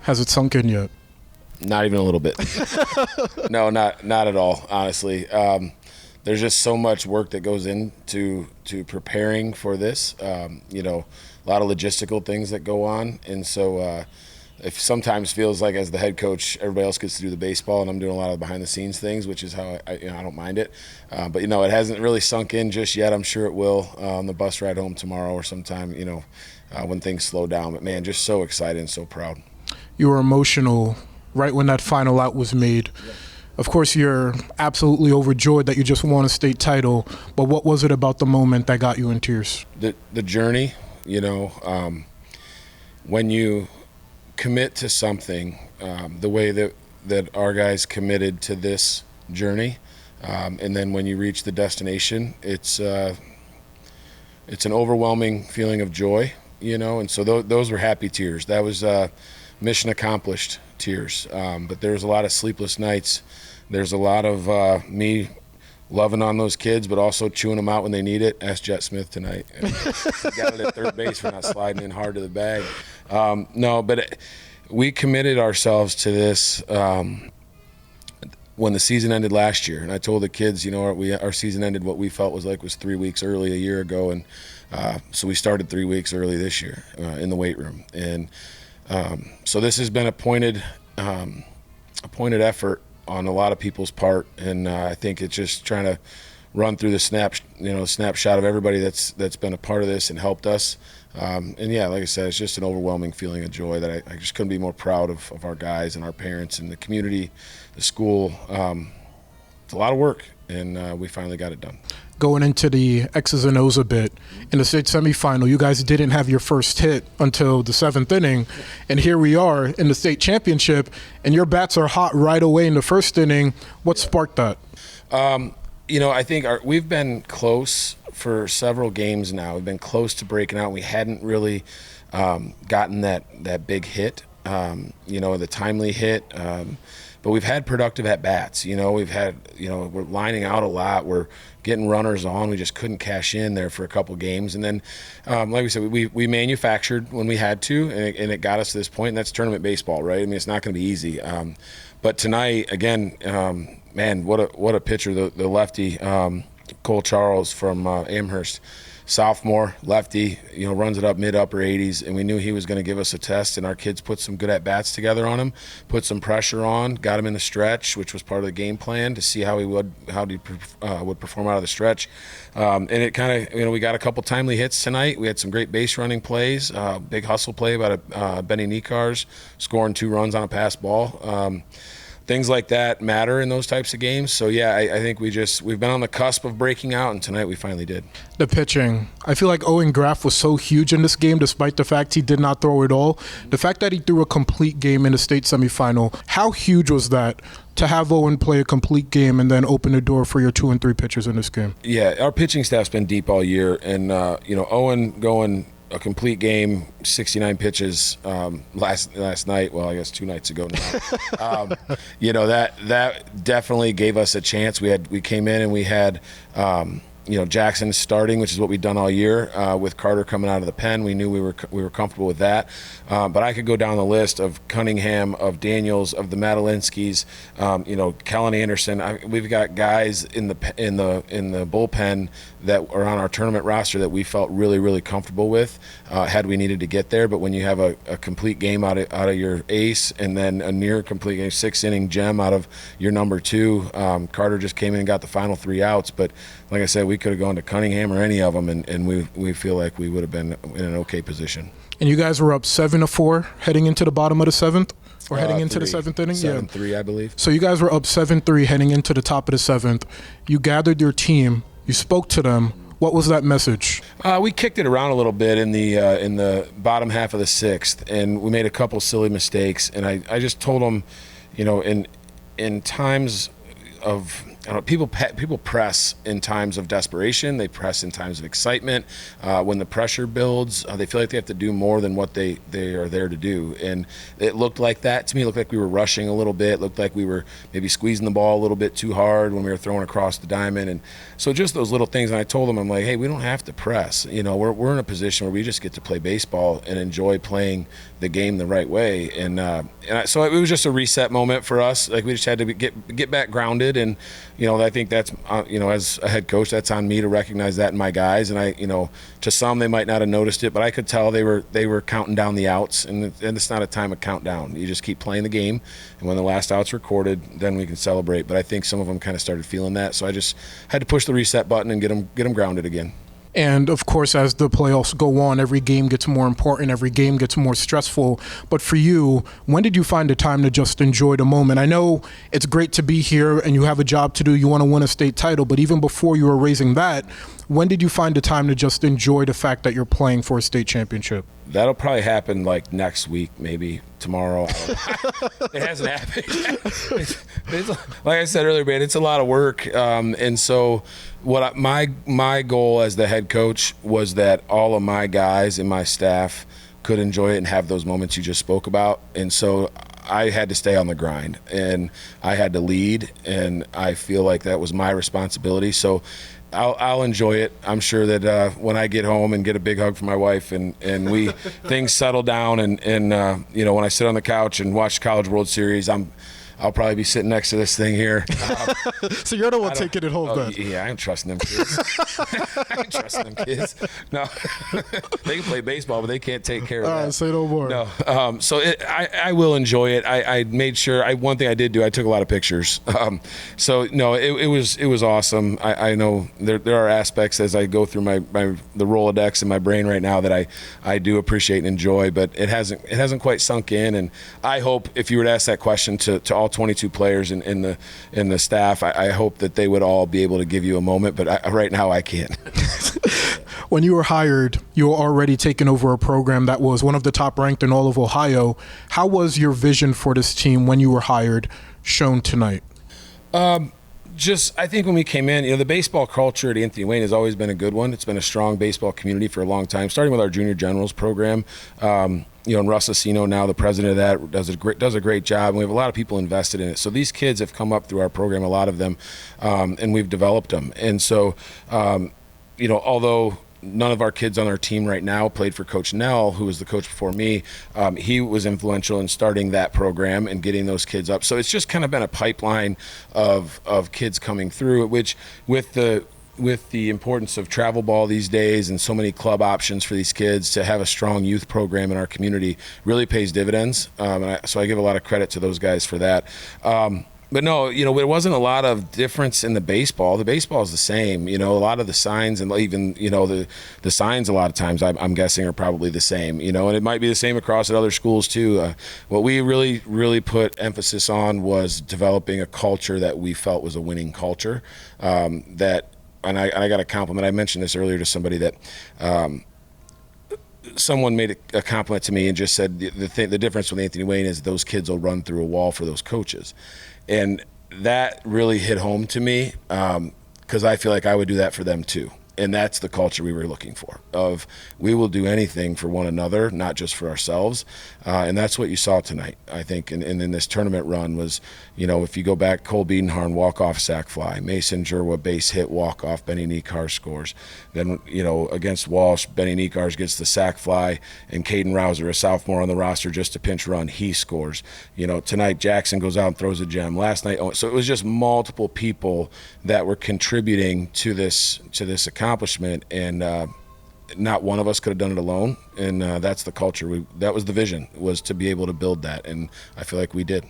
Has it sunk in yet? Not even a little bit. No, not at all, honestly. There's just so much work that goes into preparing for this. You know, a lot of logistical things that go on. And so it sometimes feels like as the head coach, everybody else gets to do the baseball, and I'm doing a lot of behind-the-scenes things, which is how I don't mind it. But, you know, it hasn't really sunk in just yet. I'm sure it will on the bus ride home tomorrow or sometime, you know, when things slow down. But, man, just so excited and so proud. You were emotional right when that final out was made. Yeah. Of course, you're absolutely overjoyed that you just won a state title, but what was it about the moment that got you in tears? The journey, you know, when you commit to something the way that our guys committed to this journey, and then when you reach the destination, it's an overwhelming feeling of joy, you know, and so those were happy tears. That was mission accomplished tears. But there was a lot of sleepless nights. There's a lot of me loving on those kids, but also chewing them out when they need it. Ask Jet Smith tonight. Got it at third base for not sliding in hard to the bag. No, but we committed ourselves to this when the season ended last year. And I told the kids, you know, our season ended what we felt was 3 weeks early a year ago. And so we started 3 weeks early this year in the weight room. And so this has been a pointed effort on a lot of people's part, and I think it's just trying to run through the snapshot of everybody that's been a part of this and helped us. And yeah, like I said, it's just an overwhelming feeling of joy that I just couldn't be more proud of our guys and our parents and the community, the school. It's a lot of work, and we finally got it done. Going into the X's and O's a bit, in the state semifinal, you guys didn't have your first hit until the 7th inning, and here we are in the state championship, and your bats are hot right away in the first inning. What sparked that? You know, I think we've been close for several games now. We've been close to breaking out. We hadn't really gotten that big hit, you know, the timely hit. But we've had productive at-bats. You know, we're lining out a lot. We're getting runners on. We just couldn't cash in there for a couple games. And then, like we said, we manufactured when we had to, and it got us to this point, and that's tournament baseball, right? I mean, it's not going to be easy. But tonight, again, man, what a pitcher, the lefty, Cole Charles from Amherst. Sophomore, lefty, you know, runs it up mid-upper 80s, and we knew he was going to give us a test, and our kids put some good at-bats together on him, put some pressure on, got him in the stretch, which was part of the game plan to see how he would perform out of the stretch. And it kind of, you know, we got a couple timely hits tonight. We had some great base running plays, big hustle play by Benny Nikars, scoring 2 runs on a pass ball. Things like that matter in those types of games. So, yeah, I think we've been on the cusp of breaking out, and tonight we finally did. The pitching. I feel like Owen Graff was so huge in this game despite the fact he did not throw it all. The fact that he threw a complete game in the state semifinal, how huge was that to have Owen play a complete game and then open the door for your 2 and 3 pitchers in this game? Yeah, our pitching staff's been deep all year, and, you know, Owen going – a complete game, 69 pitches last night. Well, I guess 2 nights ago now. You know, that definitely gave us a chance. We came in and we had you know, Jackson starting, which is what we've done all year, with Carter coming out of the pen. We knew we were comfortable with that. But I could go down the list of Cunningham, of Daniels, of the Madelinskis, you know, Kellen Anderson. We've got guys in the bullpen that are on our tournament roster that we felt really, really comfortable with had we needed to get there. But when you have a complete game out of your ace and then a near complete game, 6-inning gem out of your number 2, Carter just came in and got the final 3 outs. But like I said, we could have gone to Cunningham or any of them, and we feel like we would have been in an okay position. And you guys were up 7-4 heading into the bottom of the 7th? Or heading into the 7th inning? 7-3, I believe. So you guys were up 7-3 heading into the top of the 7th. You gathered your team. You spoke to them. What was that message? We kicked it around a little bit in the bottom half of the 6th, and we made a couple silly mistakes. And I just told them, you know, in times of I don't know, people press in times of desperation. They press in times of excitement. When the pressure builds, they feel like they have to do more than what they are there to do. And it looked like that to me. It looked like we were rushing a little bit. It looked like we were maybe squeezing the ball a little bit too hard when we were throwing across the diamond. And so just those little things. And I told them, I'm like, hey, we don't have to press. We're in a position where we just get to play baseball and enjoy playing the game the right way. So it was just a reset moment for us. Like, we just had to get back grounded. And I think that's as a head coach, that's on me to recognize that in my guys. And to some, they might not have noticed it, but I could tell they were counting down the outs, and it's not a time of countdown. You just keep playing the game, and when the last out's recorded, then we can celebrate. But I think some of them kind of started feeling that, so I just had to push the reset button and get them grounded again. And of course, as the playoffs go on, every game gets more important, every game gets more stressful. But for you, when did you find the time to just enjoy the moment? I know it's great to be here and you have a job to do, you want to win a state title, but even before you were raising that, when did you find the time to just enjoy the fact that you're playing for a state championship? That'll probably happen like next week, maybe tomorrow. It hasn't happened. It's, like I said earlier, man, it's a lot of work. And so my goal as the head coach was that all of my guys and my staff could enjoy it and have those moments you just spoke about. And so I had to stay on the grind, and I had to lead, and I feel like that was my responsibility. So I'll enjoy it. I'm sure that when I get home and get a big hug from my wife and we things settle down and when I sit on the couch and watch College World Series, I'll probably be sitting next to this thing here. So you're the one taking it home, then? Yeah, I ain't trusting them kids. I ain't trusting them kids. No, they can play baseball, but they can't take care of that. Say no more. No, so I will enjoy it. I made sure. One thing I did do, I took a lot of pictures. So no, it was awesome. I know there are aspects as I go through the Rolodex in my brain right now that I do appreciate and enjoy, but it hasn't quite sunk in. And I hope if you were to ask that question to all 22 players in the staff, I hope that they would all be able to give you a moment, but right now I can't. When you were hired, you were already taking over a program that was one of the top ranked in all of Ohio. How was your vision for this team when you were hired shown tonight? I think when we came in, the baseball culture at Anthony Wayne has always been a good one. It's been a strong baseball community for a long time, starting with our junior generals program. And Russ Acino, now the president of that, does a great job. And we have a lot of people invested in it. So these kids have come up through our program, a lot of them, and we've developed them. And so, although none of our kids on our team right now played for Coach Nell, who was the coach before me, he was influential in starting that program and getting those kids up. So it's just kind of been a pipeline of kids coming through, which with the importance of travel ball these days and so many club options for these kids, to have a strong youth program in our community really pays dividends. So I give a lot of credit to those guys for that. But no, there wasn't a lot of difference in the baseball. The baseball is the same. A lot of the signs and even, the signs a lot of times I'm guessing are probably the same, and it might be the same across at other schools too. What we really, really put emphasis on was developing a culture that we felt was a winning culture. And I got a compliment. I mentioned this earlier to somebody that someone made a compliment to me and just said the difference with Anthony Wayne is those kids will run through a wall for those coaches. And that really hit home to me because I feel like I would do that for them too. And that's the culture we were looking for, of we will do anything for one another, not just for ourselves. And that's what you saw tonight, I think, and in this tournament run was, if you go back, Cole Biedenharn, walk-off sac fly, Mason Jerwa, base hit, walk-off, Benny Nekar scores. Then, against Walsh, Benny Nekar gets the sac fly, and Caden Rouser, a sophomore on the roster, just a pinch run, he scores. Tonight, Jackson goes out and throws a gem. Last night, so it was just multiple people that were contributing to this accomplishment, and not one of us could have done it alone. And that's the culture. That was the vision, was to be able to build that, and I feel like we did.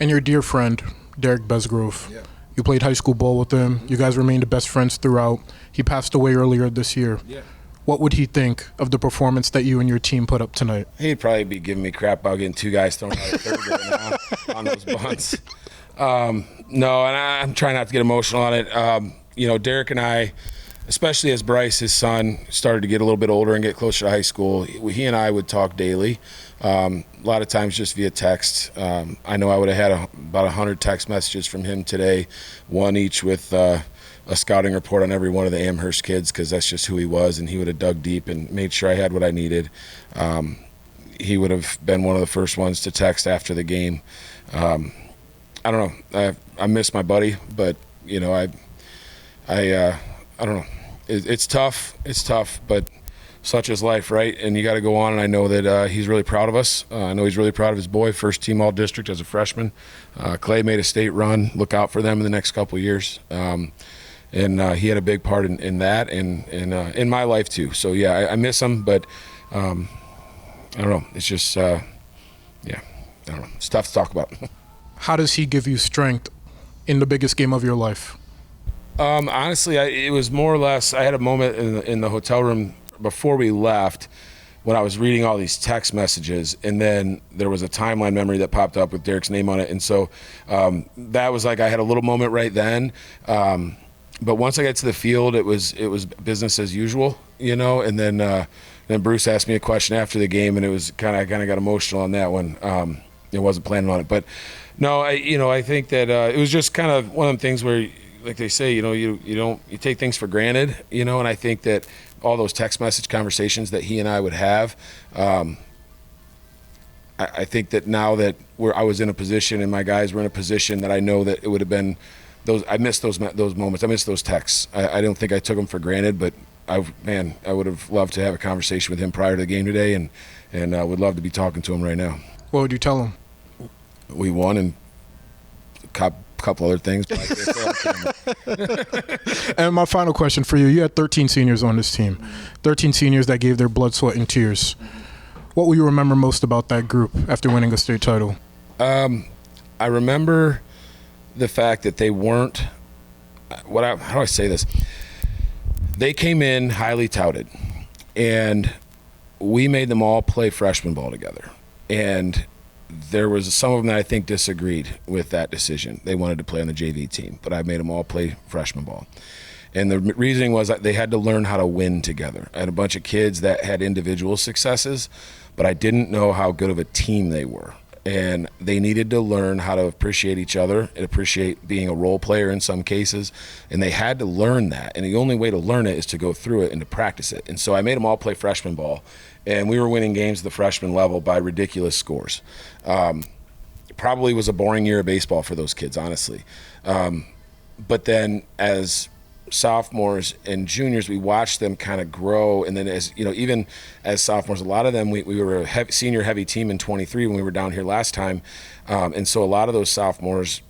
And your dear friend, Derek Besgrove, yeah. You played high school ball with him. You guys remained best friends throughout. He passed away earlier this year. Yeah. What would he think of the performance that you and your team put up tonight? He'd probably be giving me crap about getting two guys thrown out of third right now on those bunts. No, and I'm trying not to get emotional on it. Derek and I, especially as Bryce, his son, started to get a little bit older and get closer to high school, he and I would talk daily. lot of times just via text. I know I would have had about 100 text messages from him today, one each with a scouting report on every one of the Amherst kids, because that's just who he was, and he would have dug deep and made sure I had what I needed. He would have been one of the first ones to text after the game. I don't know. I miss my buddy, but I don't know. It's tough. It's tough, but such is life, right? And you got to go on. And I know that he's really proud of us. I know he's really proud of his boy, first team all district as a freshman. Clay made a state run. Look out for them in the next couple of years. And he had a big part in that and in my life too. So yeah, I miss him, but I don't know. It's just I don't know. It's tough to talk about. How does he give you strength in the biggest game of your life? Honestly, it was more or less. I had a moment in the hotel room before we left when I was reading all these text messages, and then there was a timeline memory that popped up with Derek's name on it, and so that was like I had a little moment right then. But once I got to the field, it was business as usual, And then Bruce asked me a question after the game, and it was I kind of got emotional on that one. I wasn't planning on it, but no, I think that it was just kind of one of them things where, like they say, you take things for granted, and I think that all those text message conversations that he and I would have, I think that now that I was in a position and my guys were in a position that I know that it would have been I missed those moments. I missed those texts. I don't think I took them for granted, but I would have loved to have a conversation with him prior to the game today, and I would love to be talking to him right now. What would you tell him? We won, and couple other things. And my final question for you: you had 13 seniors on this team, 13 seniors that gave their blood, sweat, and tears. What will you remember most about that group after winning a state title? I remember the fact that they weren't. How do I say this? They came in highly touted, and we made them all play freshman ball together, and there was some of them that I think disagreed with that decision. They wanted to play on the JV team, but I made them all play freshman ball. And the reasoning was that they had to learn how to win together. I had a bunch of kids that had individual successes, but I didn't know how good of a team they were. And they needed to learn how to appreciate each other and appreciate being a role player in some cases. And they had to learn that. And the only way to learn it is to go through it and to practice it. And so I made them all play freshman ball. And we were winning games at the freshman level by ridiculous scores. Probably was a boring year of baseball for those kids, honestly. But then as sophomores and juniors, we watched them kind of grow. And then even as sophomores, a lot of them, we were a senior heavy team in 23 when we were down here last time. And so a lot of those sophomores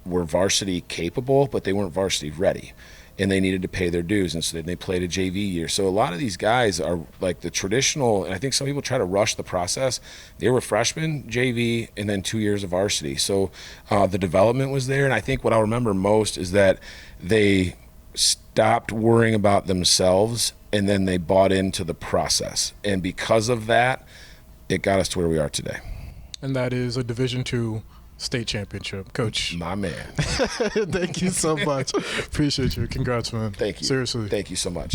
were varsity capable, but they weren't varsity ready. And they needed to pay their dues, and so then they played a JV year. So a lot of these guys are like the traditional, and I think some people try to rush the process. They were freshmen, JV, and then 2 years of varsity. So the development was there, and I think what I'll remember most is that they stopped worrying about themselves, and then they bought into the process. And because of that, it got us to where we are today. And that is a Division II state championship. Coach. My man. Thank you so much. Appreciate you. Congrats, man. Thank you. Seriously. Thank you so much.